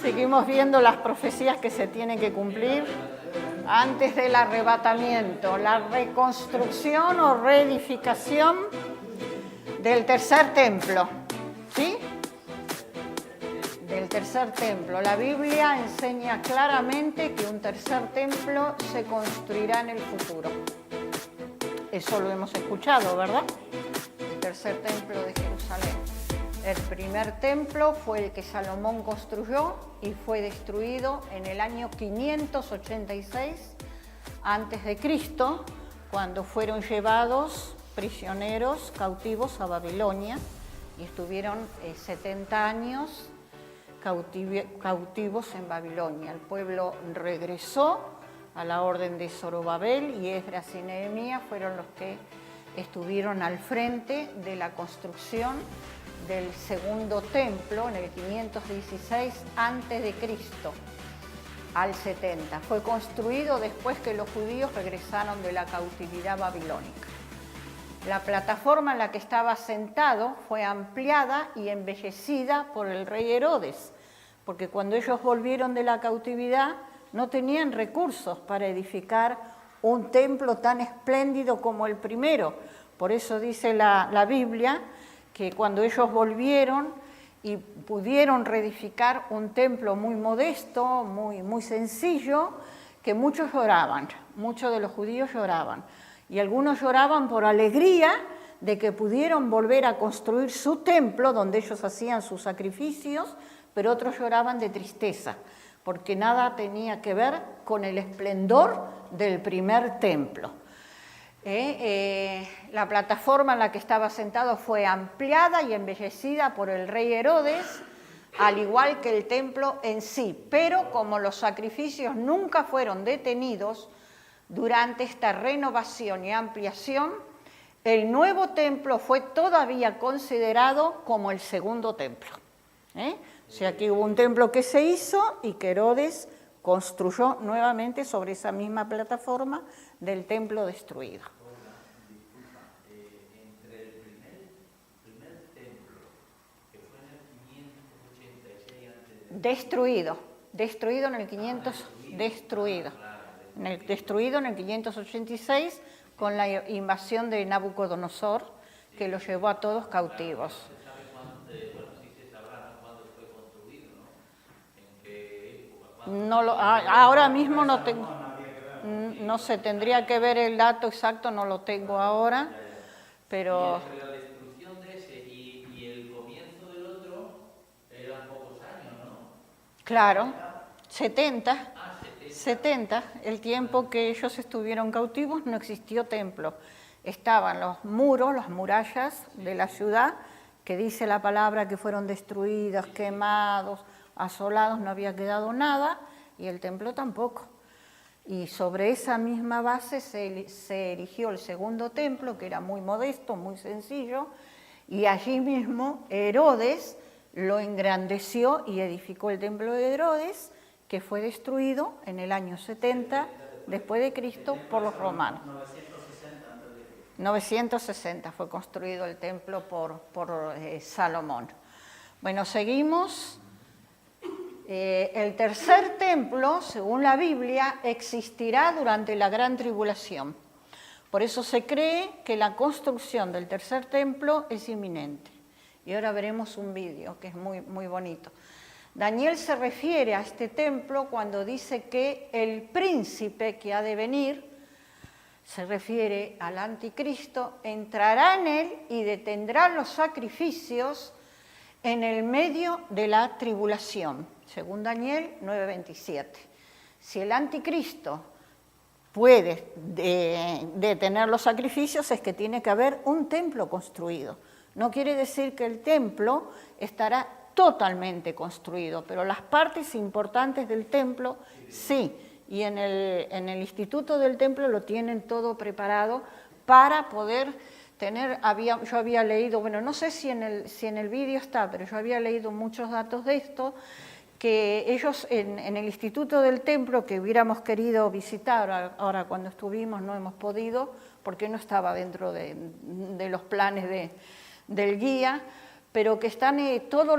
Seguimos viendo las profecías que se tienen que cumplir antes del arrebatamiento, la reconstrucción o reedificación del tercer templo, ¿sí? Del tercer templo. La Biblia enseña claramente que un tercer templo se construirá en el futuro. Eso lo hemos escuchado, ¿verdad? El tercer templo de Jerusalén. El primer templo fue el que Salomón construyó y fue destruido en el año 586 a.C., cuando fueron llevados prisioneros cautivos a Babilonia y estuvieron 70 años cautivos en Babilonia. El pueblo regresó a la orden de Zorobabel y Esdras y Nehemías fueron los que estuvieron al frente de la construcción del segundo templo en el 516 a.C. al 70. Fue construido después que los judíos regresaron de la cautividad babilónica. La plataforma en la que estaba sentado fue ampliada y embellecida por el rey Herodes, porque cuando ellos volvieron de la cautividad no tenían recursos para edificar un templo tan espléndido como el primero. Por eso dice la Biblia que cuando ellos volvieron y pudieron reedificar un templo muy modesto, muy sencillo, que muchos lloraban, muchos de los judíos lloraban. Y algunos lloraban por alegría de que pudieron volver a construir su templo donde ellos hacían sus sacrificios, pero otros lloraban de tristeza, porque nada tenía que ver con el esplendor del primer templo. La plataforma en la que estaba sentado fue ampliada y embellecida por el rey Herodes, al igual que el templo en sí, pero como los sacrificios nunca fueron detenidos durante esta renovación y ampliación, el nuevo templo fue todavía considerado como el segundo templo. O sea, que hubo un templo que se hizo y que Herodes construyó nuevamente sobre esa misma plataforma del templo destruido. Entre el primer templo, que fue en el 586 a.C. Destruido en el 500, destruido en el 586 con la invasión de Nabucodonosor, que los llevó a todos cautivos. Ahora mismo no tengo, no sé, tendría que ver el dato exacto, no lo tengo ahora, pero... Y entre la destrucción de ese y el comienzo del otro eran pocos años, ¿no? Claro, 70, el tiempo que ellos estuvieron cautivos no existió templo. Estaban los muros, las murallas de la ciudad, que dice la palabra que fueron destruidas, quemados, asolados, no había quedado nada, y el templo tampoco. Y sobre esa misma base se erigió el segundo templo, que era muy modesto, muy sencillo, y allí mismo Herodes lo engrandeció y edificó el templo de Herodes, que fue destruido en el año 70 después de Cristo por los romanos. 960 fue construido el templo por Salomón. Bueno, seguimos. El tercer templo, según la Biblia, existirá durante la Gran Tribulación. Por eso se cree que la construcción del tercer templo es inminente. Y ahora veremos un vídeo que es muy bonito. Daniel se refiere a este templo cuando dice que el príncipe que ha de venir, se refiere al anticristo, entrará en él y detendrá los sacrificios en el medio de la tribulación, según Daniel 9:27. Si el anticristo puede detener los sacrificios, es que tiene que haber un templo construido. No quiere decir que el templo estará totalmente construido, pero las partes importantes del templo sí, y en el instituto del templo lo tienen todo preparado para poder tener, yo había leído, bueno, no sé si en el vídeo está, pero yo había leído muchos datos de esto, que ellos en el Instituto del Templo, que hubiéramos querido visitar, ahora cuando estuvimos no hemos podido, porque no estaba dentro de los planes del guía, pero que están todos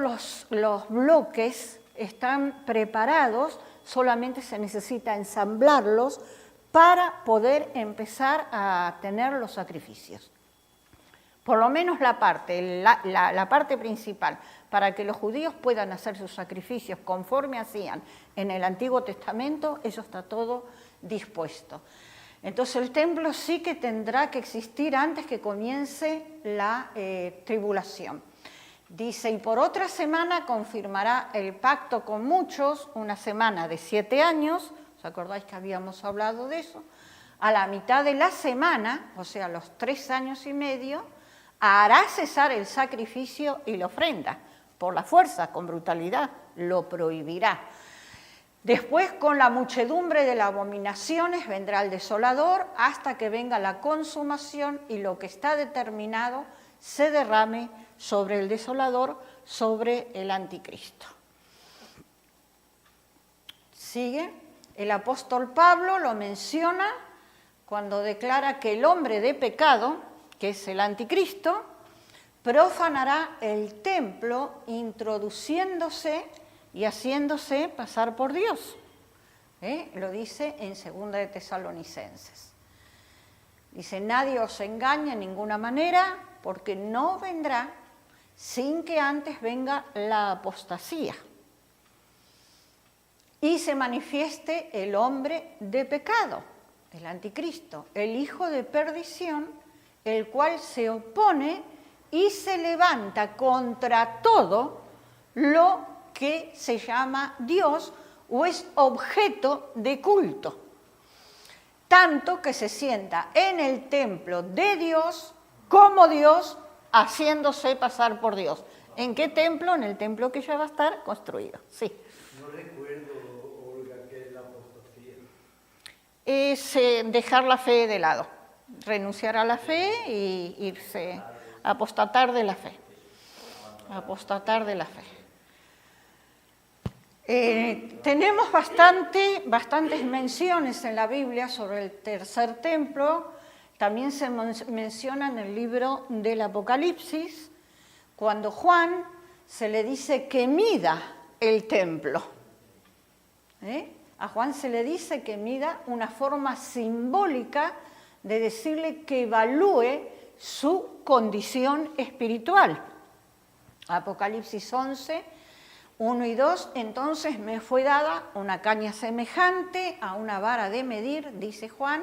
los bloques están preparados, solamente se necesita ensamblarlos para poder empezar a tener los sacrificios. Por lo menos la parte principal, para que los judíos puedan hacer sus sacrificios conforme hacían en el Antiguo Testamento, eso está todo dispuesto. Entonces el templo sí que tendrá que existir antes que comience la tribulación. Dice, y por otra semana confirmará el pacto con muchos, una semana de 7 años, ¿os acordáis que habíamos hablado de eso? A la mitad de la semana, o sea, los 3 años y medio, hará cesar el sacrificio y la ofrenda, por la fuerza, con brutalidad, lo prohibirá. Después, con la muchedumbre de las abominaciones, vendrá el desolador hasta que venga la consumación y lo que está determinado se derrame sobre el desolador, sobre el anticristo. Sigue, el apóstol Pablo lo menciona cuando declara que el hombre de pecado, que es el anticristo, profanará el templo introduciéndose y haciéndose pasar por Dios. Lo dice en 2 de Tesalonicenses. Dice, nadie os engañe en ninguna manera, porque no vendrá sin que antes venga la apostasía y se manifieste el hombre de pecado, el anticristo, el hijo de perdición, el cual se opone y se levanta contra todo lo que se llama Dios o es objeto de culto, tanto que se sienta en el templo de Dios como Dios, haciéndose pasar por Dios. ¿En qué templo? En el templo que ya va a estar construido. Sí. No recuerdo, Olga, qué es la apostasía. Es dejar la fe de lado, renunciar a la fe y irse, apostatar de la fe. Apostatar de la fe. Tenemos bastantes menciones en la Biblia sobre el tercer templo. También se menciona en el libro del Apocalipsis, cuando Juan se le dice que mida el templo. A Juan se le dice que mida una forma simbólica de decirle que evalúe su condición espiritual. Apocalipsis 11, 1 y 2, entonces me fue dada una caña semejante a una vara de medir, dice Juan,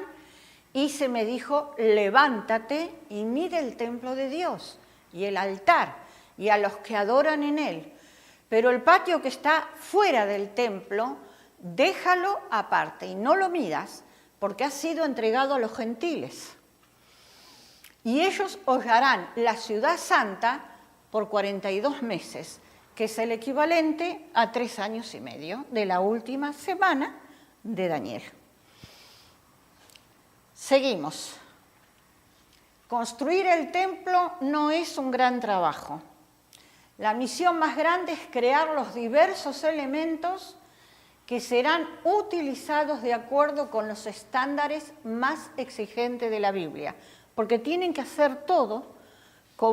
y se me dijo, levántate y mide el templo de Dios y el altar y a los que adoran en él. Pero el patio que está fuera del templo, déjalo aparte y no lo midas, porque ha sido entregado a los gentiles. Y ellos hollarán la ciudad santa por 42 meses, que es el equivalente a 3 años y medio de la última semana de Daniel. Seguimos. Construir el templo no es un gran trabajo. La misión más grande es crear los diversos elementos que serán utilizados de acuerdo con los estándares más exigentes de la Biblia, porque tienen que hacer todo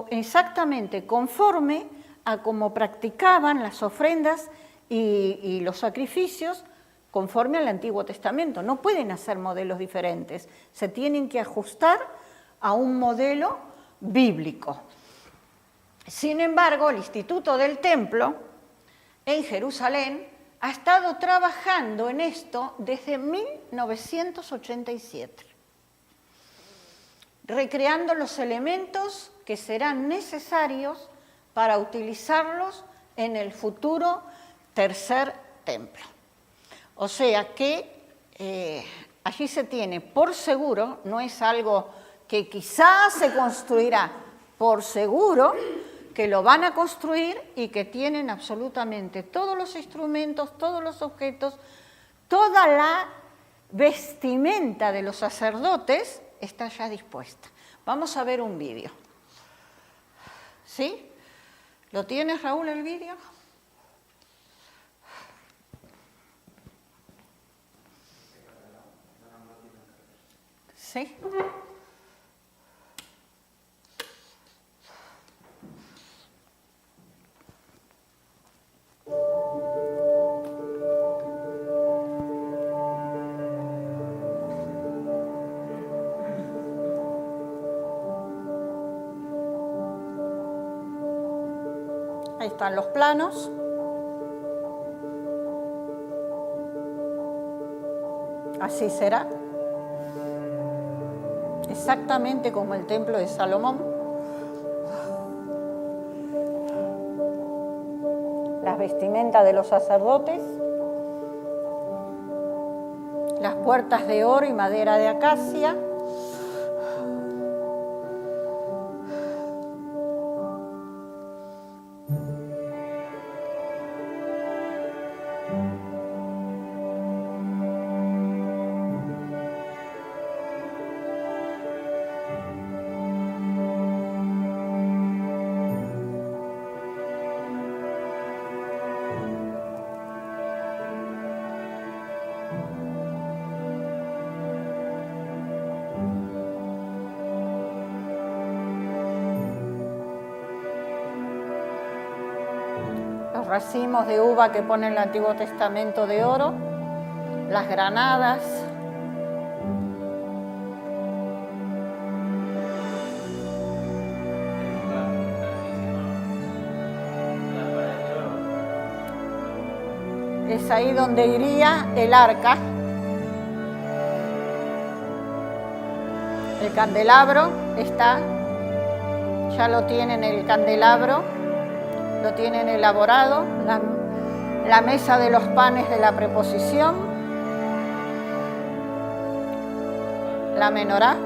exactamente conforme a cómo practicaban las ofrendas y los sacrificios conforme al Antiguo Testamento. No pueden hacer modelos diferentes, se tienen que ajustar a un modelo bíblico. Sin embargo, el Instituto del Templo en Jerusalén ha estado trabajando en esto desde 1987, recreando los elementos que serán necesarios para utilizarlos en el futuro tercer templo. O sea que allí se tiene por seguro, no es algo que quizás se construirá, por seguro que lo van a construir y que tienen absolutamente todos los instrumentos, todos los objetos, toda la vestimenta de los sacerdotes está ya dispuesta. Vamos a ver un vídeo. ¿Sí? ¿Lo tienes, Raúl, el vídeo? ¿Sí? Ahí están los planos. Así será. Exactamente como el templo de Salomón. Las vestimentas de los sacerdotes. Las puertas de oro y madera de acacia. Los racimos de uva que pone el Antiguo Testamento de oro, las granadas, es ahí donde iría el arca, el candelabro está, ya lo tienen el candelabro, lo tienen elaborado, la mesa de los panes de la preposición, la menorá.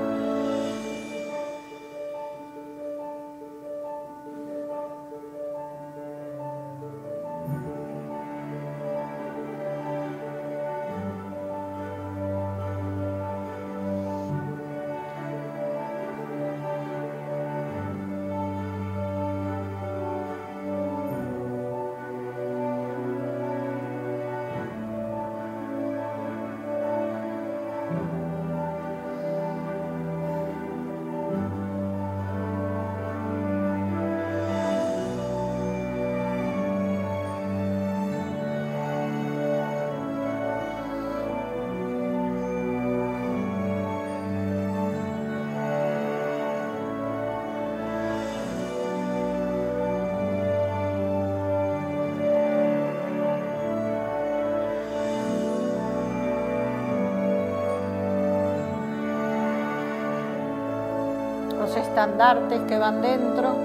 Los estandartes que van dentro,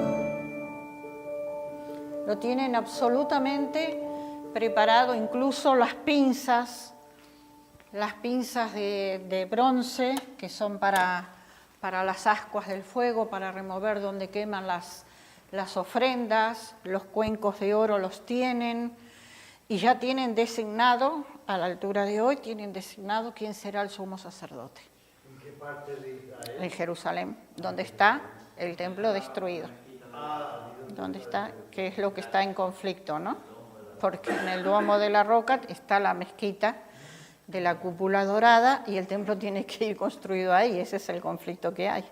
lo tienen absolutamente preparado, incluso las pinzas de bronce, que son para las ascuas del fuego, para remover donde queman las ofrendas, los cuencos de oro los tienen, y ya tienen designado, a la altura de hoy, tienen designado quién será el sumo sacerdote. ¿En qué parte de Israel? En Jerusalén, donde está el templo destruido. Donde está, que es lo que está en conflicto, ¿no? Porque en el Duomo de la Roca está la mezquita de la cúpula dorada y el templo tiene que ir construido ahí, ese es el conflicto que hay.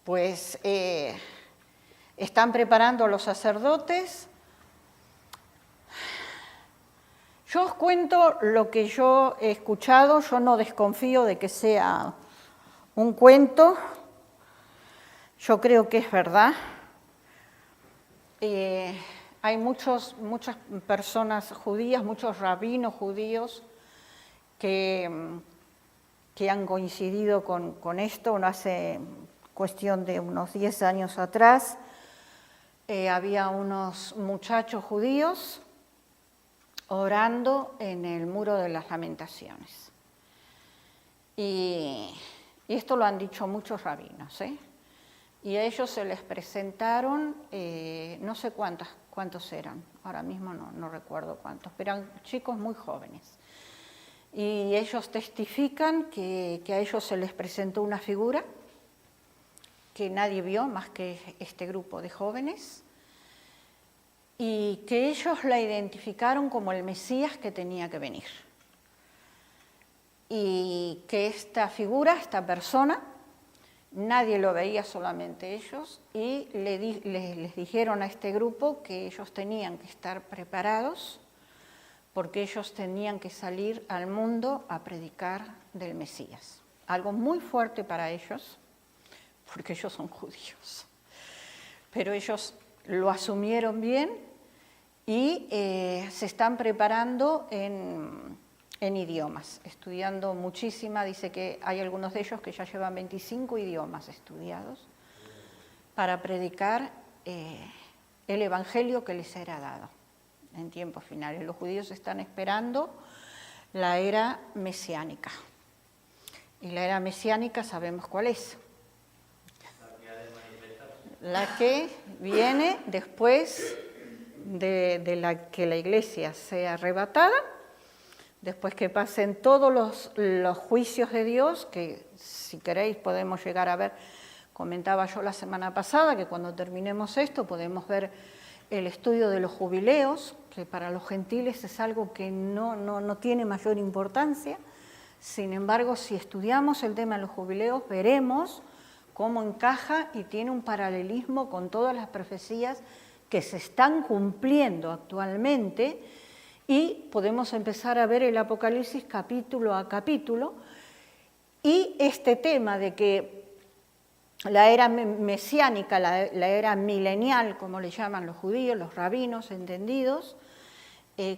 Pues están preparando a los sacerdotes. Yo os cuento lo que yo he escuchado, yo no desconfío de que sea un cuento, yo creo que es verdad. Hay muchas personas judías, muchos rabinos judíos que han coincidido con esto. No hace cuestión de unos 10 años atrás, había unos muchachos judíos orando en el Muro de las Lamentaciones. Y esto lo han dicho muchos rabinos, y a ellos se les presentaron, no sé cuántos eran, ahora mismo no recuerdo cuántos, pero eran chicos muy jóvenes. Y ellos testifican que a ellos se les presentó una figura que nadie vio más que este grupo de jóvenes, y que ellos la identificaron como el Mesías que tenía que venir. Y que esta figura, esta persona, nadie lo veía, solamente ellos, y les dijeron a este grupo que ellos tenían que estar preparados porque ellos tenían que salir al mundo a predicar del Mesías. Algo muy fuerte para ellos, porque ellos son judíos. Pero ellos lo asumieron bien y se están preparando en idiomas, estudiando muchísima. Dice que hay algunos de ellos que ya llevan 25 idiomas estudiados para predicar el evangelio que les era dado en tiempos finales. Los judíos están esperando la era mesiánica. Y la era mesiánica sabemos cuál es. La que viene después de la que la iglesia sea arrebatada, después que pasen todos los juicios de Dios, que si queréis podemos llegar a ver, comentaba yo la semana pasada, que cuando terminemos esto podemos ver el estudio de los jubileos, que para los gentiles es algo que no tiene mayor importancia. Sin embargo, si estudiamos el tema de los jubileos, veremos cómo encaja y tiene un paralelismo con todas las profecías que se están cumpliendo actualmente, y podemos empezar a ver el Apocalipsis capítulo a capítulo, y este tema de que la era mesiánica, la era milenial, como le llaman los judíos, los rabinos entendidos,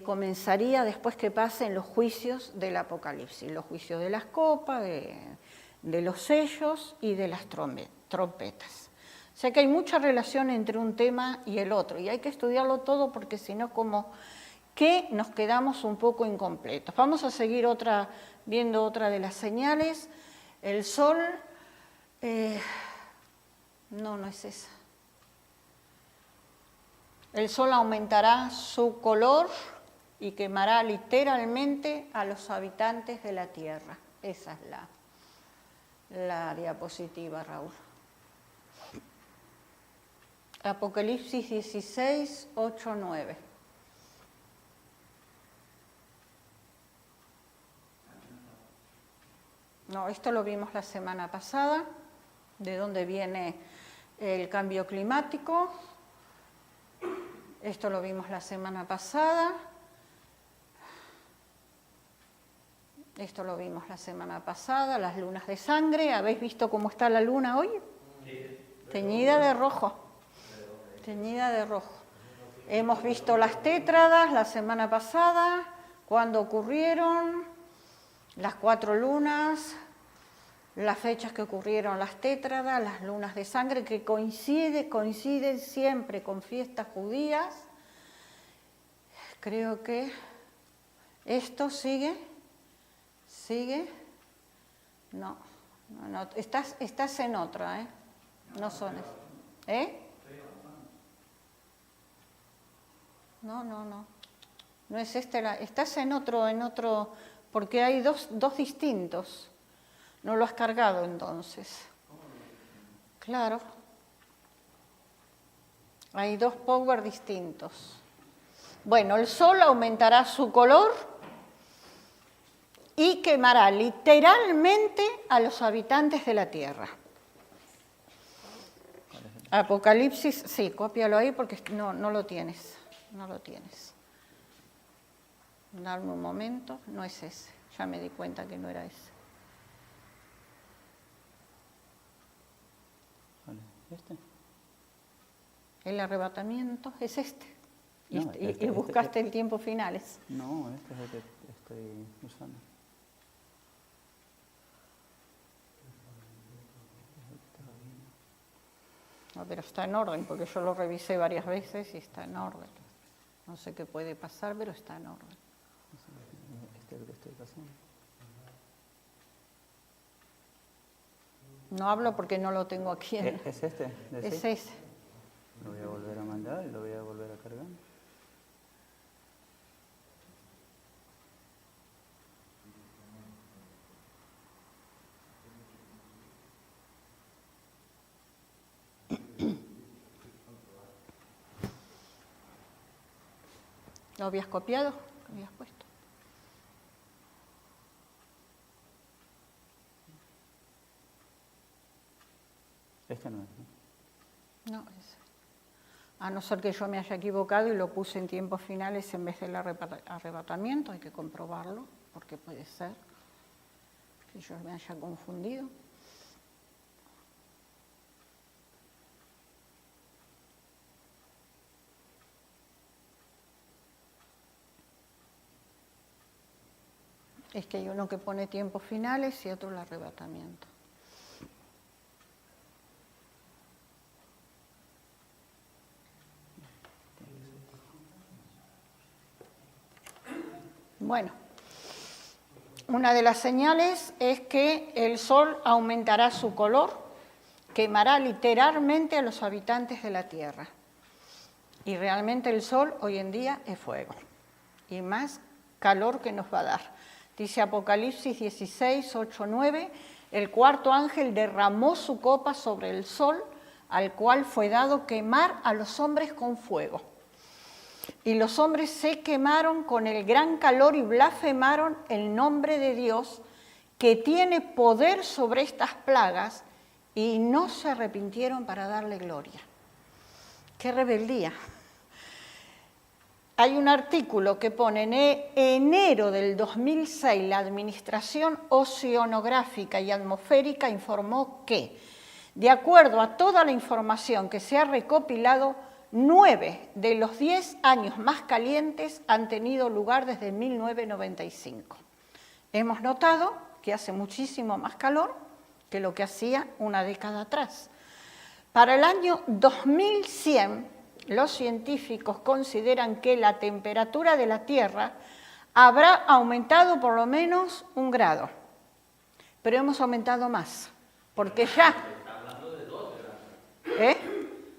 comenzaría después que pasen los juicios del Apocalipsis, los juicios de las copas, de los sellos y de las trompetas. O sea que hay mucha relación entre un tema y el otro, y hay que estudiarlo todo porque si no, como que nos quedamos un poco incompletos. Vamos a seguir viendo otra de las señales. El sol, no es esa. El sol aumentará su color y quemará literalmente a los habitantes de la tierra. Esa es la diapositiva, Raúl. Apocalipsis 16, 8, 9. No, esto lo vimos la semana pasada, de dónde viene el cambio climático. Esto lo vimos la semana pasada. Esto lo vimos la semana pasada, las lunas de sangre. ¿Habéis visto cómo está la luna hoy? Teñida de rojo. Teñida de rojo. Hemos visto las tétradas la semana pasada, cuando ocurrieron las 4 lunas, las fechas que ocurrieron las tétradas, las lunas de sangre, que coinciden siempre con fiestas judías. Creo que esto sigue. No, estás en otra, ¿eh? No son, ¿eh? No. No es este, estás en otro, porque hay dos distintos. No lo has cargado entonces. Claro. Hay 2 power distintos. Bueno, el sol aumentará su color y quemará literalmente a los habitantes de la tierra. Apocalipsis, sí, cópialo ahí porque no lo tienes. No lo tienes. Dame un momento, no es ese. Ya me di cuenta que no era ese. ¿Este? El arrebatamiento es este. No, Y buscaste el tiempo finales. No, este es el que estoy usando. No, pero está en orden, porque yo lo revisé varias veces y está en orden. No sé qué puede pasar, pero está en orden. Este es el que estoy pasando. No hablo porque no lo tengo aquí. ¿Es este? Es ese. Lo voy a volver a mandar y lo voy a volver a cargar. ¿Lo habías copiado? ¿Lo habías puesto? Este no es, ¿no? No, ese. A no ser que yo me haya equivocado y lo puse en tiempos finales en vez del arrebatamiento, hay que comprobarlo, porque puede ser que yo me haya confundido. Es que hay uno que pone tiempos finales y otro el arrebatamiento. Bueno, una de las señales es que el sol aumentará su color, quemará literalmente a los habitantes de la tierra. Y realmente el sol hoy en día es fuego, y más calor que nos va a dar. Dice Apocalipsis 16, 8, 9, el cuarto ángel derramó su copa sobre el sol, al cual fue dado quemar a los hombres con fuego. Y los hombres se quemaron con el gran calor y blasfemaron el nombre de Dios, que tiene poder sobre estas plagas, y no se arrepintieron para darle gloria. ¡Qué rebeldía! Hay un artículo que pone en enero del 2006, la Administración Oceanográfica y Atmosférica informó que, de acuerdo a toda la información que se ha recopilado, 9 de los 10 años más calientes han tenido lugar desde 1995. Hemos notado que hace muchísimo más calor que lo que hacía una década atrás. Para el año 2100, los científicos consideran que la temperatura de la Tierra habrá aumentado por lo menos 1 grado, pero hemos aumentado más, porque ya... Se está hablando de 2 grados.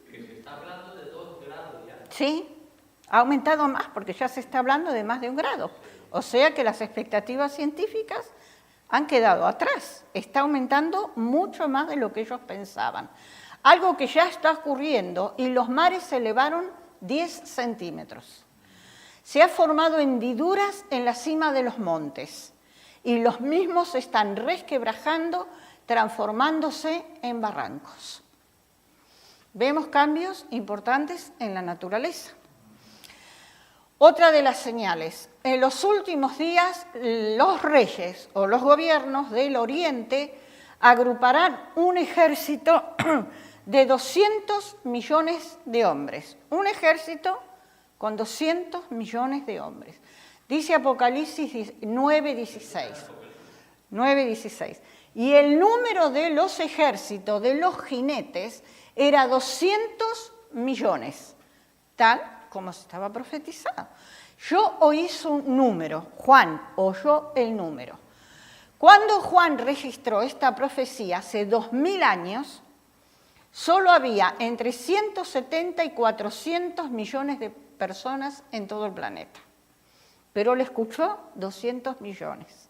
Que se está hablando de 2 grados ya. Sí, ha aumentado más, porque ya se está hablando de más de 1 grado. O sea que las expectativas científicas han quedado atrás. Está aumentando mucho más de lo que ellos pensaban. Algo que ya está ocurriendo, y los mares se elevaron 10 centímetros. Se ha formado hendiduras en la cima de los montes, y los mismos se están resquebrajando, transformándose en barrancos. Vemos cambios importantes en la naturaleza. Otra de las señales, en los últimos días los reyes o los gobiernos del Oriente agruparán un ejército de 200 millones de hombres. Un ejército con 200 millones de hombres. Dice Apocalipsis 9:16. 9:16. Y el número de los ejércitos, de los jinetes, era 200 millones, tal como se estaba profetizado. Yo oí su número, Juan oyó el número. Cuando Juan registró esta profecía hace 2000 años, solo había entre 170 y 400 millones de personas en todo el planeta. Pero le escuchó 200 millones.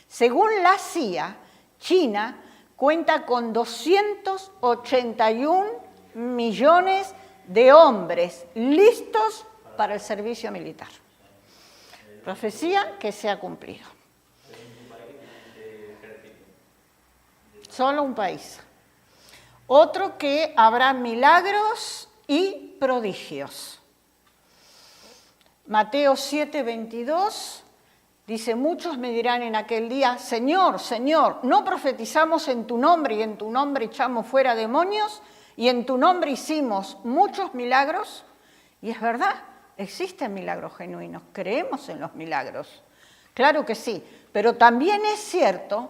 Según la CIA, China cuenta con 281 millones de hombres listos para el servicio militar. Profecía que se ha cumplido. Solo un país. Otro que habrá milagros y prodigios. Mateo 7:22 dice, muchos me dirán en aquel día, Señor, Señor, ¿no profetizamos en tu nombre y en tu nombre echamos fuera demonios y en tu nombre hicimos muchos milagros? Y es verdad, existen milagros genuinos, creemos en los milagros. Claro que sí, pero también es cierto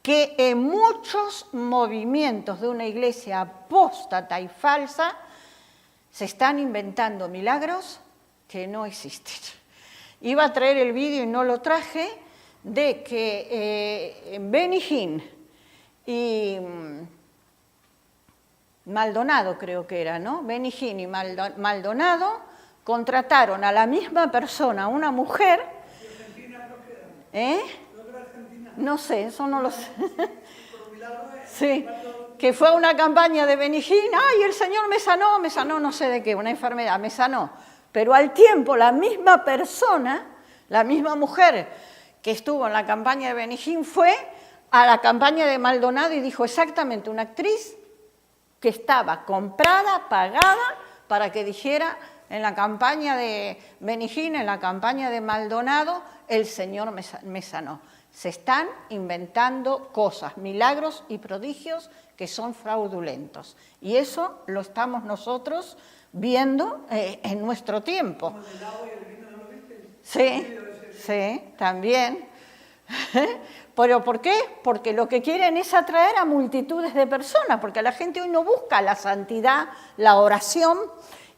que en muchos movimientos de una iglesia apóstata y falsa se están inventando milagros que no existen. Iba a traer el vídeo y no lo traje, de que Benny Hinn y Maldonado creo que era, ¿no? Benny Hinn y Maldonado contrataron a la misma persona, una mujer. No sé, eso no lo sé. Sí, que fue a una campaña de Benny Hinn, ¡ay, el Señor me sanó, no sé de qué, una enfermedad, me sanó! Pero al tiempo la misma persona, la misma mujer que estuvo en la campaña de Benny Hinn fue a la campaña de Maldonado y dijo exactamente, una actriz que estaba comprada, pagada, para que dijera en la campaña de Benny Hinn, en la campaña de Maldonado, el Señor me sanó. Se están inventando cosas, milagros y prodigios que son fraudulentos. Y eso lo estamos nosotros viendo en nuestro tiempo. Sí, sí, también. ¿Pero por qué? Porque lo que quieren es atraer a multitudes de personas, porque la gente hoy no busca la santidad, la oración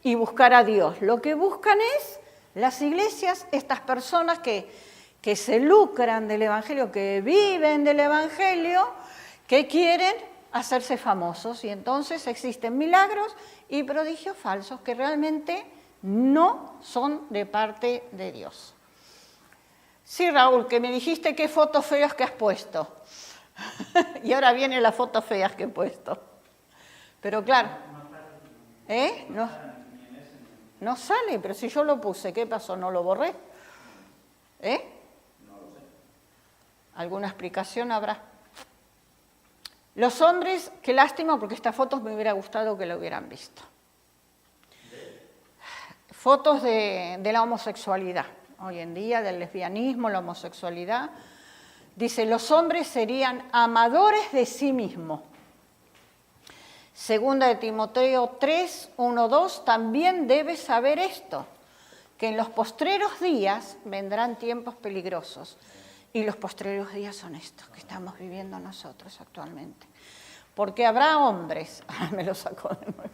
y buscar a Dios. Lo que buscan es las iglesias, estas personas que se lucran del Evangelio, que viven del Evangelio, que quieren hacerse famosos. Y entonces existen milagros y prodigios falsos que realmente no son de parte de Dios. Sí, Raúl, que me dijiste qué fotos feas que has puesto. Y ahora vienen las fotos feas que he puesto. Pero claro, no sale, pero si yo lo puse, ¿qué pasó? ¿No lo borré? No lo sé. ¿Alguna explicación habrá? Los hombres, qué lástima, porque estas fotos me hubiera gustado que lo hubieran visto. Fotos de la homosexualidad. Hoy en día, del lesbianismo, la homosexualidad. Dice, los hombres serían amadores de sí mismos. Segunda de Timoteo 3, 1, 2, también debes saber esto, que en los postreros días vendrán tiempos peligrosos. Y los postreros días son estos que estamos viviendo nosotros actualmente. Porque habrá hombres, me lo sacó de nuevo.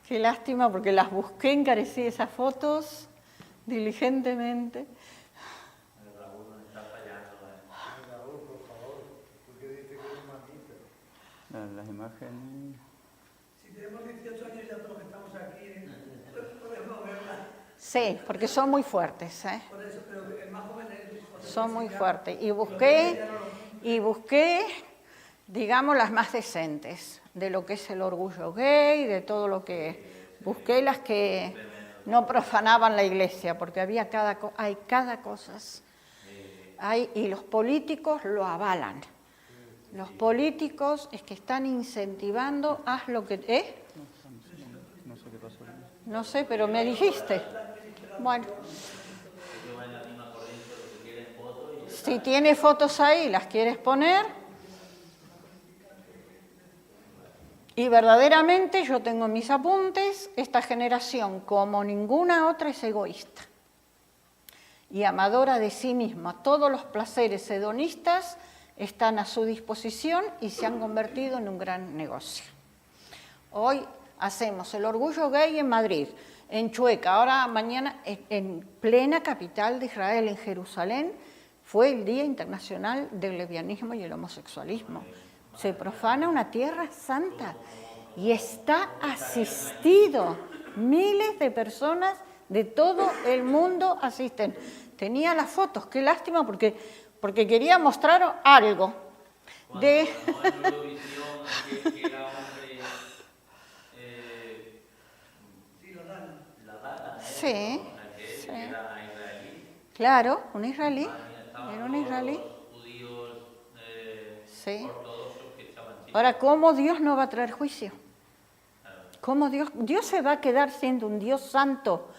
Qué lástima, porque las busqué, encarecí esas fotos diligentemente. Raúl nos está fallando. Raúl, por favor, porque dice que es matito. Las imágenes... Si tenemos 18 años ya todos estamos aquí, podemos verla. Sí, porque son muy fuertes, ¿eh? Por eso, pero el más joven es... Son muy fuertes. Y busqué, digamos, las más decentes, de lo que es el orgullo gay, de todo lo que... Busqué las que no profanaban la iglesia, porque hay cada cosa. Y los políticos lo avalan. Los políticos es que están incentivando, haz lo que... No sé qué pasó. No sé, pero me dijiste. Bueno. Si tiene fotos ahí, las quieres poner. Y verdaderamente yo tengo en mis apuntes, esta generación como ninguna otra es egoísta y amadora de sí misma. Todos los placeres hedonistas están a su disposición y se han convertido en un gran negocio. Hoy hacemos el orgullo gay en Madrid, en Chueca, ahora mañana en plena capital de Israel, en Jerusalén, fue el Día Internacional del Lesbianismo y el Homosexualismo. Se profana una tierra santa y está asistido. Miles de personas de todo el mundo asisten. Tenía las fotos, qué lástima, porque quería mostrar algo. De... Sí, sí. Claro, un israelí. Era un israelí. Sí. Ahora, ¿cómo Dios no va a traer juicio? ¿Cómo Dios se va a quedar siendo un Dios santo,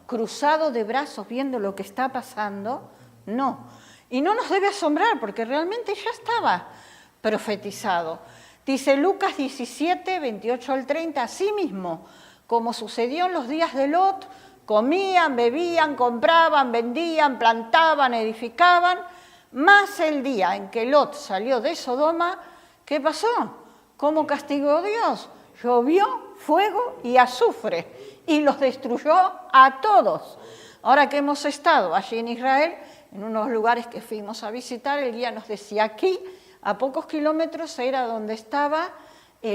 cruzado de brazos, viendo lo que está pasando? No. Y no nos debe asombrar, porque realmente ya estaba profetizado. Dice Lucas 17, 28 al 30, así mismo, como sucedió en los días de Lot, comían, bebían, compraban, vendían, plantaban, edificaban, más el día en que Lot salió de Sodoma, ¿qué pasó? ¿Cómo castigó Dios? Llovió fuego y azufre y los destruyó a todos. Ahora que hemos estado allí en Israel, en unos lugares que fuimos a visitar, el guía nos decía, aquí a pocos kilómetros era donde estaba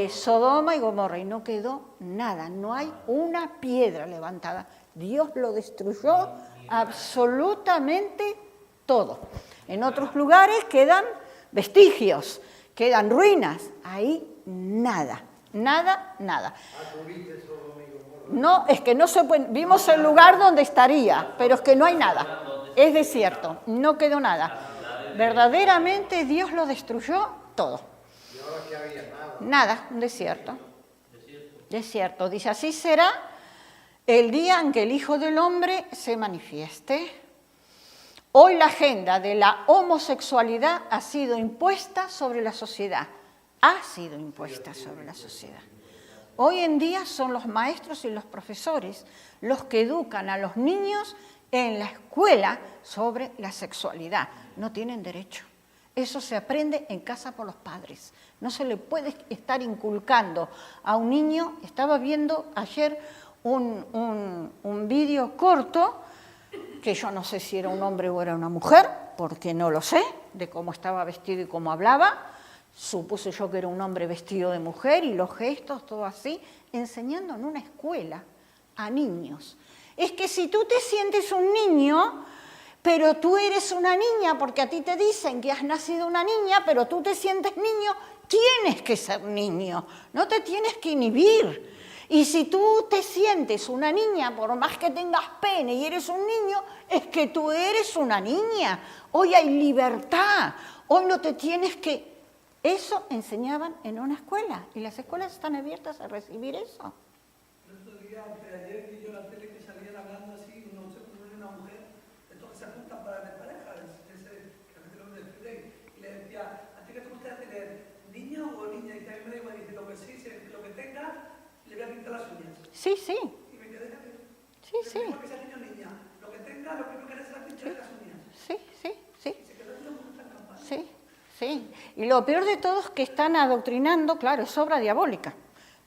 Sodoma y Gomorra y no quedó nada, no hay una piedra levantada. Dios lo destruyó absolutamente todo. En otros lugares quedan vestigios, quedan ruinas, ahí nada, nada, nada. No, es que no se puede, vimos el lugar donde estaría, pero es que no hay nada, es desierto, no quedó nada. Verdaderamente Dios lo destruyó todo. ¿Y ahora qué había? Nada, un desierto. Desierto. Dice, así será el día en que el Hijo del Hombre se manifieste. Hoy la agenda de la homosexualidad ha sido impuesta sobre la sociedad. Ha sido impuesta sobre la sociedad. Hoy en día son los maestros y los profesores los que educan a los niños en la escuela sobre la sexualidad. No tienen derecho. Eso se aprende en casa por los padres. No se le puede estar inculcando a un niño. Estaba viendo ayer un vídeo corto, que yo no sé si era un hombre o era una mujer, porque no lo sé, de cómo estaba vestido y cómo hablaba. Supuse yo que era un hombre vestido de mujer y los gestos, todo así, enseñando en una escuela a niños. Es que si tú te sientes un niño, pero tú eres una niña, porque a ti te dicen que has nacido una niña, pero tú te sientes niño, tienes que ser niño, no te tienes que inhibir. Y si tú te sientes una niña, por más que tengas pene y eres un niño, es que tú eres una niña. Hoy hay libertad, hoy no te tienes que... Eso enseñaban en una escuela, y las escuelas están abiertas a recibir eso. El otro día, ayer vi yo la tele que salían hablando así, no sé cómo era una mujer, estos que se apuntan para tener pareja, que a veces lo descubren, y le decía, ¿a ti qué te gustaría tener, niño o niña? Y dice, a mí me da igual, dice, lo que sí, lo que tenga, le voy a pintar las uñas. Sí, sí. Y me quedé así. Sí, sí. No que sea niño o niña, lo que tenga, lo primero que haré será pintar las uñas. Sí, sí, sí. Y se quedó así la campana. Sí, sí. Y lo peor de todo es que están adoctrinando, claro, es obra diabólica,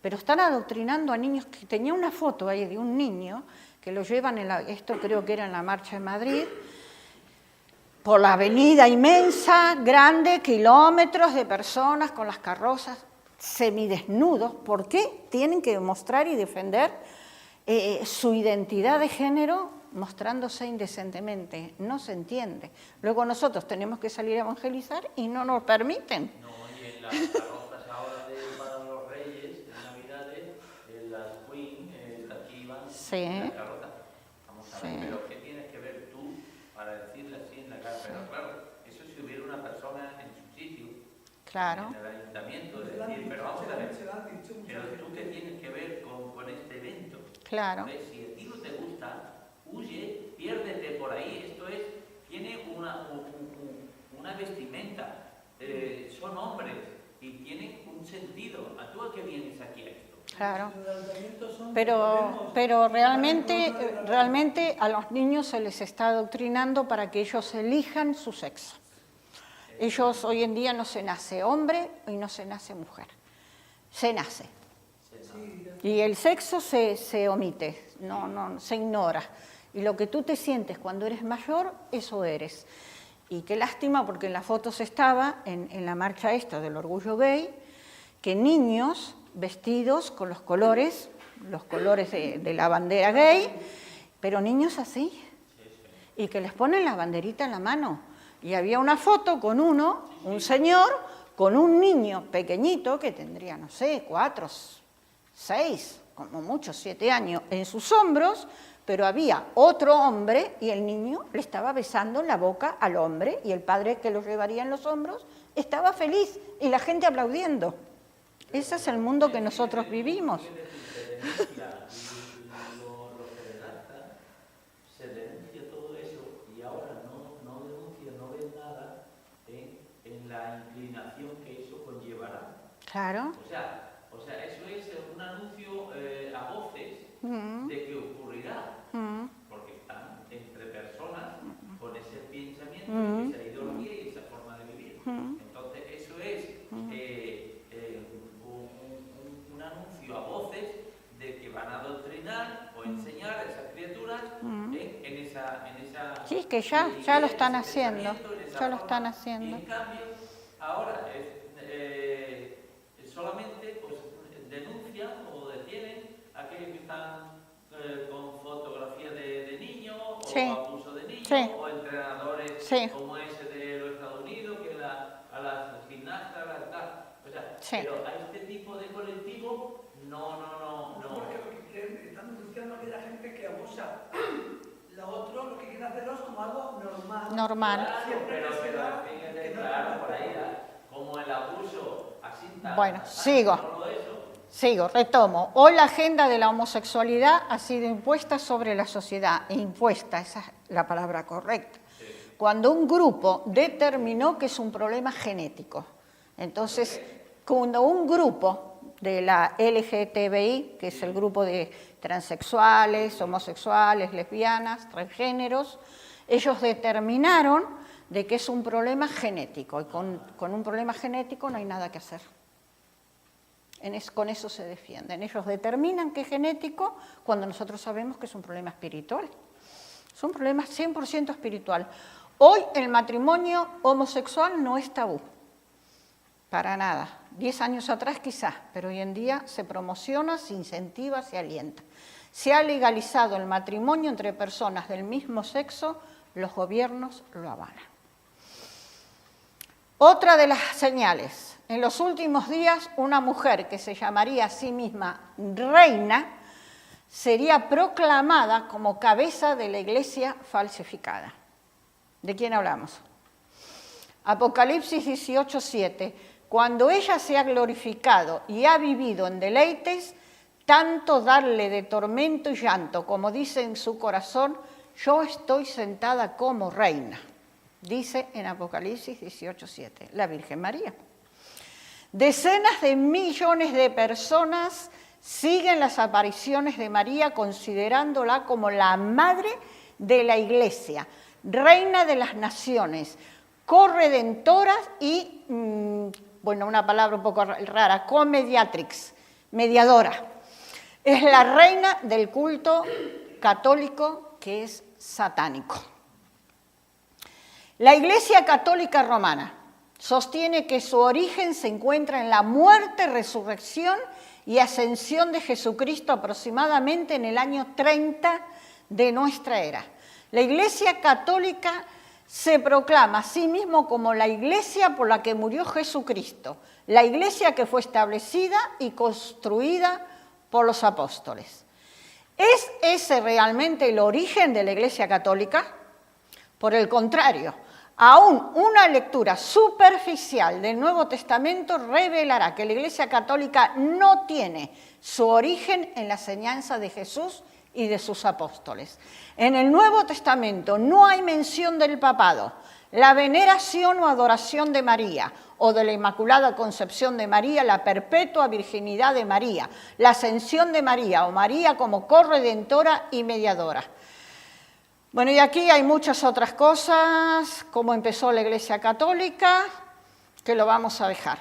pero están adoctrinando a niños. Que tenía una foto ahí de un niño que lo llevan esto creo que era en la Marcha de Madrid, por la avenida inmensa, grande, kilómetros de personas con las carrozas, semidesnudos. ¿Por qué tienen que mostrar y defender su identidad de género mostrándose indecentemente? No se entiende. Luego nosotros tenemos que salir a evangelizar y no nos permiten. No, y en las carrozas ahora para los reyes, en Navidades, en las Queen, aquí van Sí. en la carroza. Vamos a ver, Sí. pero ¿qué tienes que ver tú para decirle así en la cara? Pero claro, eso si hubiera una persona en su sitio, Claro, en el ayuntamiento, de Se lo han decir, dicho, pero vamos a ver, se lo han dicho mucha pero gente. tú qué tienes que ver con este evento. claro. Hombre, si a ti no te gusta, huye, piérdete por ahí. Esto es, tiene una vestimenta, son hombres y tienen un sentido. ¿A tú a qué vienes aquí a esto? Claro. Los ayuntamientos son Pero realmente a los niños se les está adoctrinando para que ellos elijan su sexo. Ellos hoy en día no se nace hombre y no se nace mujer. Se nace. Y el sexo se omite, no, se ignora. Y lo que tú te sientes cuando eres mayor, eso eres. Y qué lástima, porque en las fotos estaba, en la marcha esta del orgullo gay, que niños vestidos con los colores de la bandera gay, pero niños así, y que les ponen la banderita en la mano. Y había una foto con un señor, con un niño pequeñito, que tendría, no sé, 4, 6, como mucho 7 años, en sus hombros, pero había otro hombre y el niño le estaba besando en la boca al hombre y el padre que lo llevaría en los hombros estaba feliz y la gente aplaudiendo. Ese es el mundo que nosotros vivimos. Se denuncia todo eso y ahora no denuncia, no ve nada en la inclinación que eso conllevará. Claro. O sea, eso es un anuncio a voces de que ocurrirá, porque están entre personas con ese pensamiento, esa ideología y esa forma de vivir. Entonces, eso es un anuncio a voces de que van a adoctrinar o enseñar a esas criaturas en esa... Sí, que ya lo están haciendo, ya lo están haciendo. Y en cambio, ahora solamente pues, denuncian o detienen a aquellos que están con fotografía de niños Sí. o abuso de niños Sí. o entrenadores Sí. como ese de los Estados Unidos que a las gimnastas, tal. O sea, Sí. pero a este tipo de colectivo no. Porque lo que quieren, están denunciando a aquella gente que abusa. Lo otro, lo que quieren hacerlo es como algo normal. Normal. Claro, pero fíjate, claro, por ahí, como el abuso, así tan... Bueno, tan- sigo. solo eso. Sigo, retomo. Hoy la agenda de la homosexualidad ha sido impuesta sobre la sociedad. Impuesta, esa es la palabra correcta. Cuando un grupo determinó que es un problema genético. Entonces, cuando un grupo de la LGTBI, que es el grupo de transexuales, homosexuales, lesbianas, transgéneros, ellos determinaron de que es un problema genético, y con un problema genético no hay nada que hacer. Con eso se defienden. Ellos determinan que es genético cuando nosotros sabemos que es un problema espiritual. Es un problema 100% espiritual. Hoy el matrimonio homosexual no es tabú, para nada. 10 años atrás quizás, pero hoy en día se promociona, se incentiva, se alienta. Se ha legalizado el matrimonio entre personas del mismo sexo, los gobiernos lo avalan. Otra de las señales, en los últimos días una mujer que se llamaría a sí misma reina sería proclamada como cabeza de la iglesia falsificada. ¿De quién hablamos? Apocalipsis 18:7. Cuando ella se ha glorificado y ha vivido en deleites, tanto darle de tormento y llanto, como dice en su corazón, yo estoy sentada como reina. Dice en Apocalipsis 18:7, la Virgen María. Decenas de millones de personas siguen las apariciones de María considerándola como la madre de la Iglesia, reina de las naciones, corredentora y, bueno, una palabra un poco rara, comediatrix, mediadora. Es la reina del culto católico que es satánico. La Iglesia Católica Romana sostiene que su origen se encuentra en la muerte, resurrección y ascensión de Jesucristo aproximadamente en el año 30 de nuestra era. La Iglesia Católica se proclama a sí mismo como la Iglesia por la que murió Jesucristo, la Iglesia que fue establecida y construida por los apóstoles. ¿Es ese realmente el origen de la Iglesia Católica? Por el contrario, aún una lectura superficial del Nuevo Testamento revelará que la Iglesia Católica no tiene su origen en la enseñanza de Jesús y de sus apóstoles. En el Nuevo Testamento no hay mención del papado, la veneración o adoración de María, o de la Inmaculada Concepción de María, la perpetua virginidad de María, la ascensión de María o María como corredentora y mediadora. Bueno, y aquí hay muchas otras cosas, cómo empezó la Iglesia Católica, que lo vamos a dejar,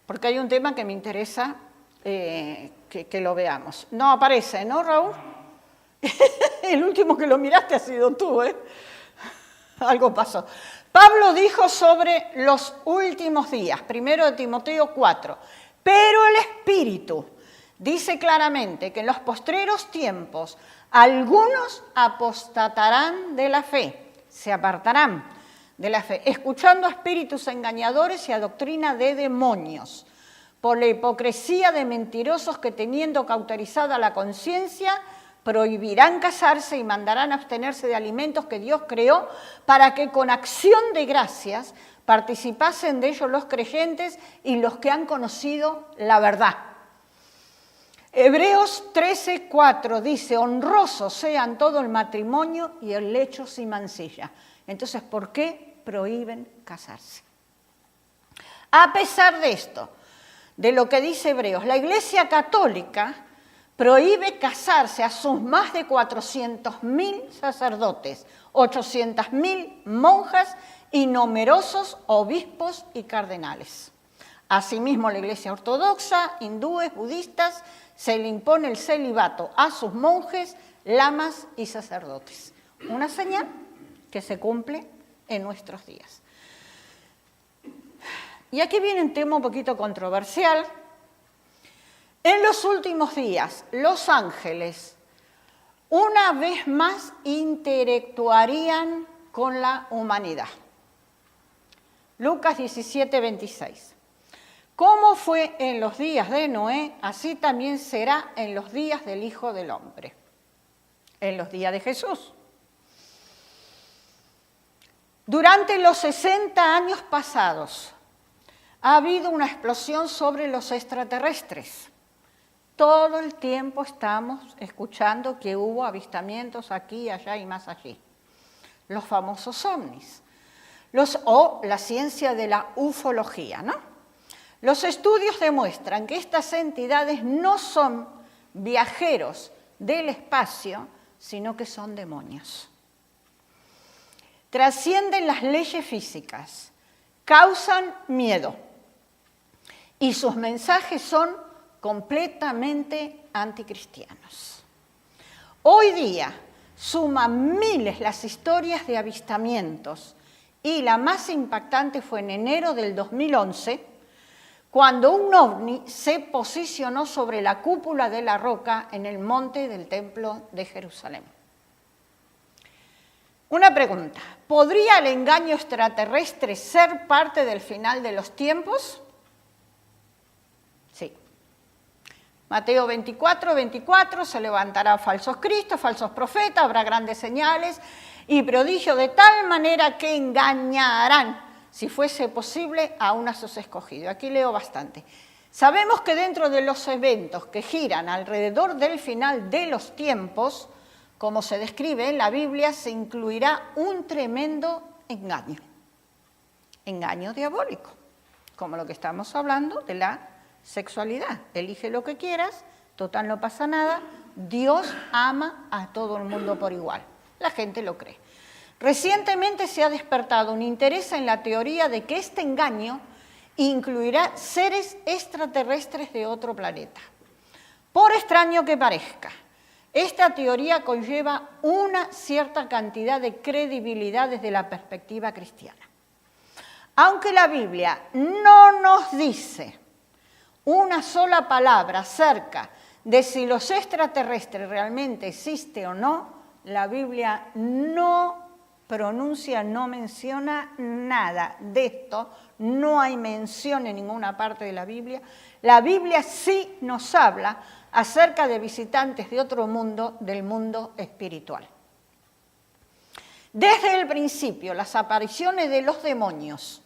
porque hay un tema que me interesa que lo veamos. No aparece, ¿no, Raúl? El último que lo miraste ha sido tú, ¿eh? Algo pasó. Pablo dijo sobre los últimos días, 1 de Timoteo 4, pero el Espíritu dice claramente que en los postreros tiempos algunos apostatarán de la fe, se apartarán de la fe, escuchando a espíritus engañadores y a doctrina de demonios, por la hipocresía de mentirosos que teniendo cauterizada la conciencia, prohibirán casarse y mandarán abstenerse de alimentos que Dios creó para que con acción de gracias participasen de ellos los creyentes y los que han conocido la verdad. Hebreos 13:4 dice, honrosos sean todo el matrimonio y el lecho sin mancilla. Entonces, ¿por qué prohíben casarse? A pesar de esto, de lo que dice Hebreos, la Iglesia Católica prohíbe casarse a sus más de 400.000 sacerdotes, 800.000 monjas y numerosos obispos y cardenales. Asimismo, la Iglesia Ortodoxa, hindúes, budistas, se le impone el celibato a sus monjes, lamas y sacerdotes. Una señal que se cumple en nuestros días. Y aquí viene un tema un poquito controversial. En los últimos días, los ángeles una vez más interactuarían con la humanidad. Lucas 17:26. Como fue en los días de Noé, así también será en los días del Hijo del Hombre, en los días de Jesús. Durante los 60 años pasados, ha habido una explosión sobre los extraterrestres. Todo el tiempo estamos escuchando que hubo avistamientos aquí, allá y más allí. Los famosos ovnis, o la ciencia de la ufología, ¿no? Los estudios demuestran que estas entidades no son viajeros del espacio, sino que son demonios. Trascienden las leyes físicas, causan miedo y sus mensajes son completamente anticristianos. Hoy día suman miles las historias de avistamientos y la más impactante fue en enero del 2011, cuando un ovni se posicionó sobre la cúpula de la roca en el monte del Templo de Jerusalén. Una pregunta, ¿podría el engaño extraterrestre ser parte del final de los tiempos? Sí. Mateo 24, 24, se levantarán falsos cristos, falsos profetas, habrá grandes señales y prodigios de tal manera que engañarán, si fuese posible, aún a sus escogidos. Aquí leo bastante. Sabemos que dentro de los eventos que giran alrededor del final de los tiempos, como se describe en la Biblia, se incluirá un tremendo engaño. Engaño diabólico, como lo que estamos hablando de la sexualidad. Elige lo que quieras, total no pasa nada, Dios ama a todo el mundo por igual. La gente lo cree. Recientemente se ha despertado un interés en la teoría de que este engaño incluirá seres extraterrestres de otro planeta. Por extraño que parezca, esta teoría conlleva una cierta cantidad de credibilidad desde la perspectiva cristiana. Aunque la Biblia no nos dice una sola palabra acerca de si los extraterrestres realmente existen o no, la Biblia no pronuncia, no menciona nada de esto, no hay mención en ninguna parte de la Biblia. La Biblia sí nos habla acerca de visitantes de otro mundo, del mundo espiritual. Desde el principio, las apariciones de los demonios,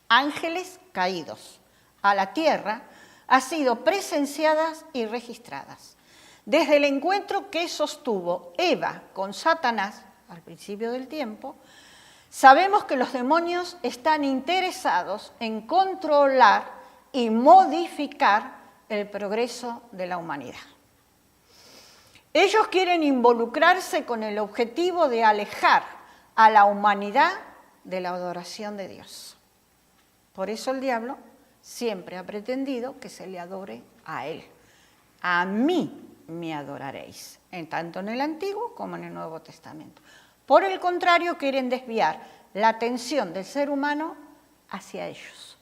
ángeles caídos, a la tierra, han sido presenciadas y registradas. Desde el encuentro que sostuvo Eva con Satanás, al principio del tiempo, sabemos que los demonios están interesados en controlar y modificar el progreso de la humanidad. Ellos quieren involucrarse con el objetivo de alejar a la humanidad de la adoración de Dios. Por eso el diablo siempre ha pretendido que se le adore a él. A mí me adoraréis, tanto en el Antiguo como en el Nuevo Testamento. Por el contrario, quieren desviar la atención del ser humano hacia ellos.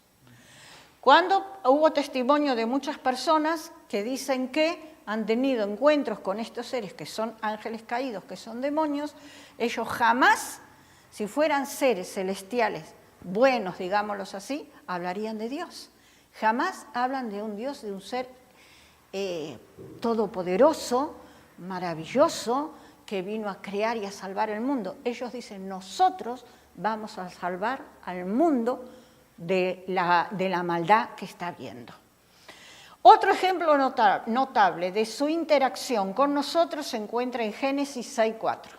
Cuando hubo testimonio de muchas personas que dicen que han tenido encuentros con estos seres que son ángeles caídos, que son demonios, ellos jamás, si fueran seres celestiales buenos, digámoslos así, hablarían de Dios. Jamás hablan de un Dios, de un ser todopoderoso, maravilloso, que vino a crear y a salvar el mundo. Ellos dicen, nosotros vamos a salvar al mundo de la maldad que está habiendo. Otro ejemplo notable de su interacción con nosotros se encuentra en Génesis 6:4.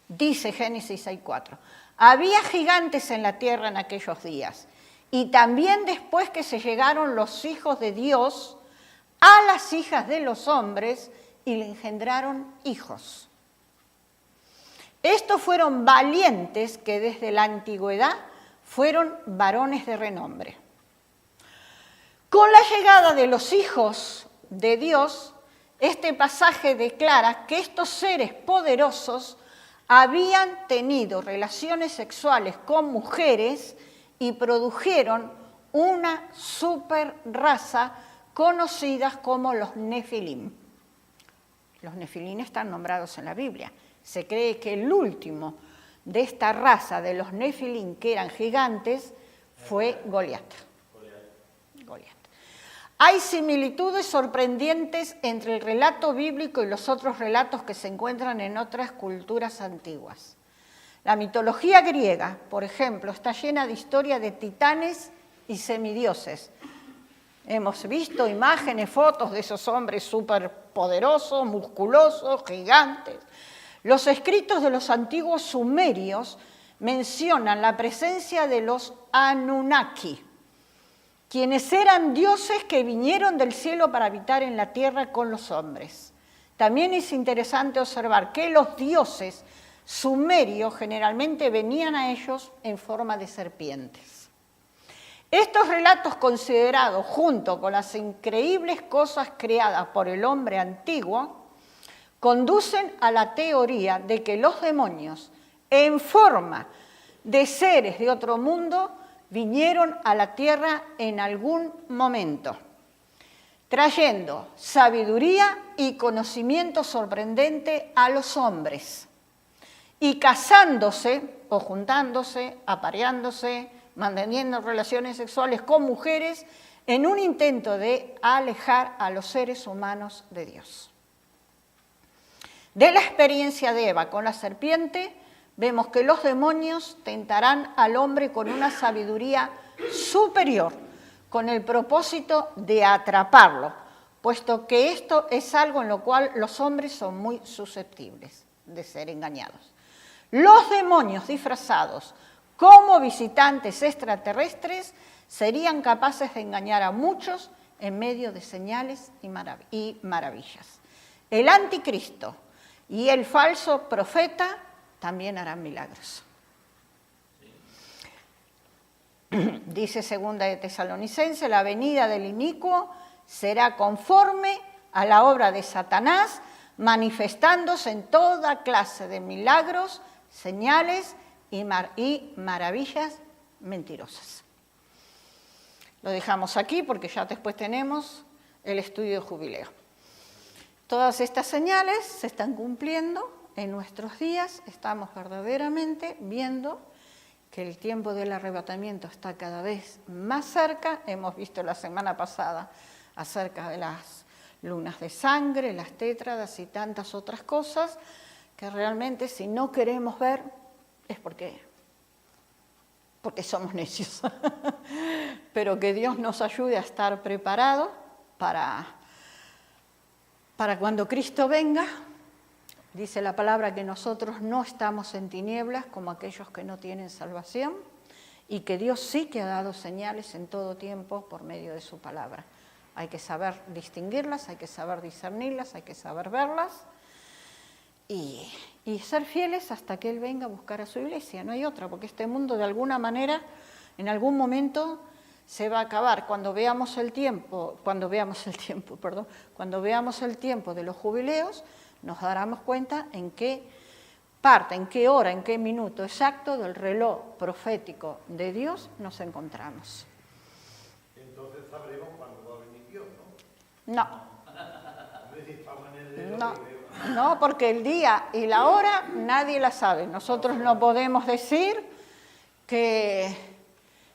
Dice Génesis 6:4, había gigantes en la tierra en aquellos días, y también después que se llegaron los hijos de Dios a las hijas de los hombres y le engendraron hijos. Estos fueron valientes que desde la antigüedad fueron varones de renombre. Con la llegada de los hijos de Dios, este pasaje declara que estos seres poderosos habían tenido relaciones sexuales con mujeres y produjeron una superraza conocida como los Nefilim. Los Nefilim están nombrados en la Biblia. Se cree que el último de esta raza de los Nefilim, que eran gigantes, fue Goliat. Hay similitudes sorprendentes entre el relato bíblico y los otros relatos que se encuentran en otras culturas antiguas. La mitología griega, por ejemplo, está llena de historias de titanes y semidioses. Hemos visto imágenes, fotos de esos hombres superpoderosos, musculosos, gigantes. Los escritos de los antiguos sumerios mencionan la presencia de los Anunnaki. quienes eran dioses que vinieron del cielo para habitar en la tierra con los hombres. También es interesante observar que los dioses sumerios generalmente venían a ellos en forma de serpientes. Estos relatos considerados junto con las increíbles cosas creadas por el hombre antiguo conducen a la teoría de que los demonios, en forma de seres de otro mundo, vinieron a la tierra en algún momento, trayendo sabiduría y conocimiento sorprendente a los hombres, y casándose o juntándose, apareándose, manteniendo relaciones sexuales con mujeres en un intento de alejar a los seres humanos de Dios. De la experiencia de Eva con la serpiente, vemos que los demonios tentarán al hombre con una sabiduría superior, con el propósito de atraparlo, puesto que esto es algo en lo cual los hombres son muy susceptibles de ser engañados. Los demonios disfrazados como visitantes extraterrestres serían capaces de engañar a muchos en medio de señales y maravillas. El anticristo y el falso profeta también harán milagros. Dice segunda de Tesalonicenses, la venida del inicuo será conforme a la obra de Satanás, manifestándose en toda clase de milagros, señales y maravillas mentirosas. Lo dejamos aquí porque ya después tenemos el estudio de jubileo. Todas estas señales se están cumpliendo en nuestros días, estamos verdaderamente viendo que el tiempo del arrebatamiento está cada vez más cerca. Hemos visto la semana pasada acerca de las lunas de sangre, las tétradas y tantas otras cosas que realmente si no queremos ver es porque somos necios. Pero que Dios nos ayude a estar preparados para cuando Cristo venga. Dice la palabra que nosotros no estamos en tinieblas como aquellos que no tienen salvación y que Dios sí que ha dado señales en todo tiempo por medio de su palabra. Hay que saber distinguirlas, hay que saber discernirlas, hay que saber verlas y ser fieles hasta que Él venga a buscar a su iglesia. No hay otra, porque este mundo de alguna manera, en algún momento, se va a acabar. Cuando veamos el tiempo de los jubileos, nos daremos cuenta en qué parte, en qué hora, en qué minuto exacto del reloj profético de Dios nos encontramos. Entonces sabremos cuándo va a venir Dios, ¿no? No. No, porque el día y la hora nadie la sabe. Nosotros no podemos decir que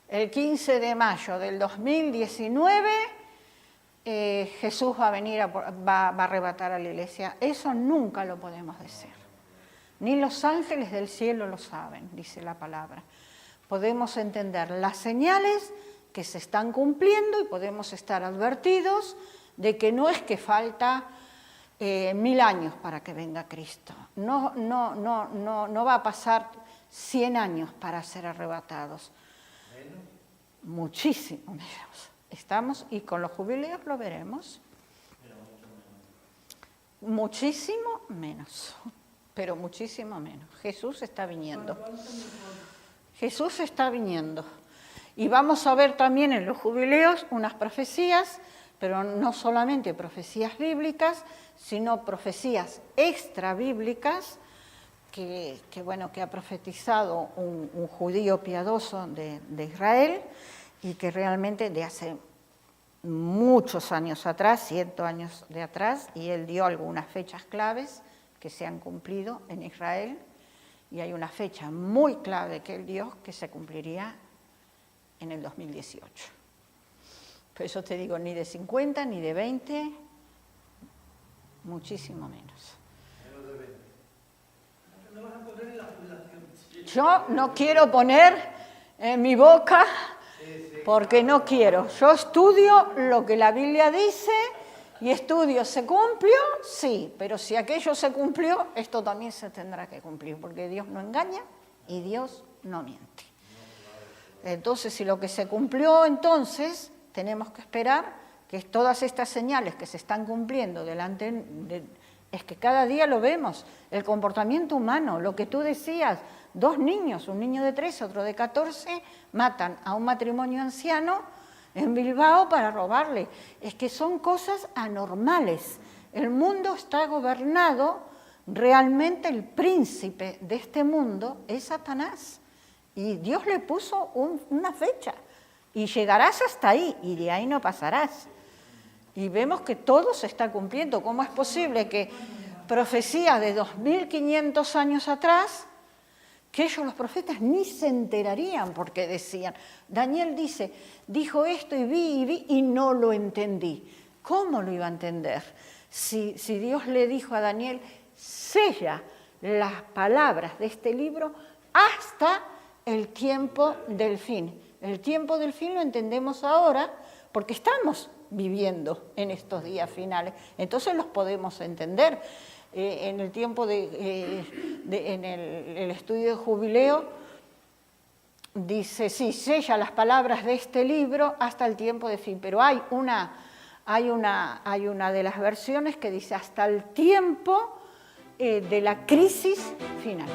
el 15 de mayo del 2019 Jesús va a venir, va a arrebatar a la iglesia. Eso nunca lo podemos decir. Ni los ángeles del cielo lo saben, dice la palabra. Podemos entender las señales que se están cumpliendo y podemos estar advertidos de que no es que falta 1000 años para que venga Cristo. No va a pasar 100 años para ser arrebatados. Muchísimo menos. Estamos, y con los jubileos lo veremos. Muchísimo menos, pero muchísimo menos. Jesús está viniendo. Jesús está viniendo. Y vamos a ver también en los jubileos unas profecías, pero no solamente profecías bíblicas, sino profecías extrabíblicas que ha profetizado un judío piadoso de Israel, y que realmente de hace muchos años atrás, 100 años de atrás, y él dio algunas fechas claves que se han cumplido en Israel, y hay una fecha muy clave que él dio que se cumpliría en el 2018. Por eso te digo, ni de 50 ni de 20, muchísimo menos. Yo no quiero poner en mi boca porque no quiero. Yo estudio lo que la Biblia dice y estudio, ¿se cumplió? Sí, pero si aquello se cumplió, esto también se tendrá que cumplir, porque Dios no engaña y Dios no miente. Entonces, si lo que se cumplió entonces, tenemos que esperar que todas estas señales que se están cumpliendo es que cada día lo vemos, el comportamiento humano, lo que tú decías, 2 niños, un niño de 13, otro de 14, matan a un matrimonio anciano en Bilbao para robarle. Es que son cosas anormales. El mundo está gobernado, realmente el príncipe de este mundo es Satanás. Y Dios le puso una fecha. Y llegarás hasta ahí, y de ahí no pasarás. Y vemos que todo se está cumpliendo. ¿Cómo es posible que profecías de 2500 años atrás, que ellos los profetas ni se enterarían porque decían, Daniel dijo esto y vi y no lo entendí? ¿Cómo lo iba a entender? Si Dios le dijo a Daniel, sella las palabras de este libro hasta el tiempo del fin. El tiempo del fin lo entendemos ahora porque estamos viviendo en estos días finales. Entonces los podemos entender. En el tiempo en el estudio de jubileo, dice, sí, sella las palabras de este libro hasta el tiempo de fin, pero hay una de las versiones que dice hasta el tiempo de la crisis final.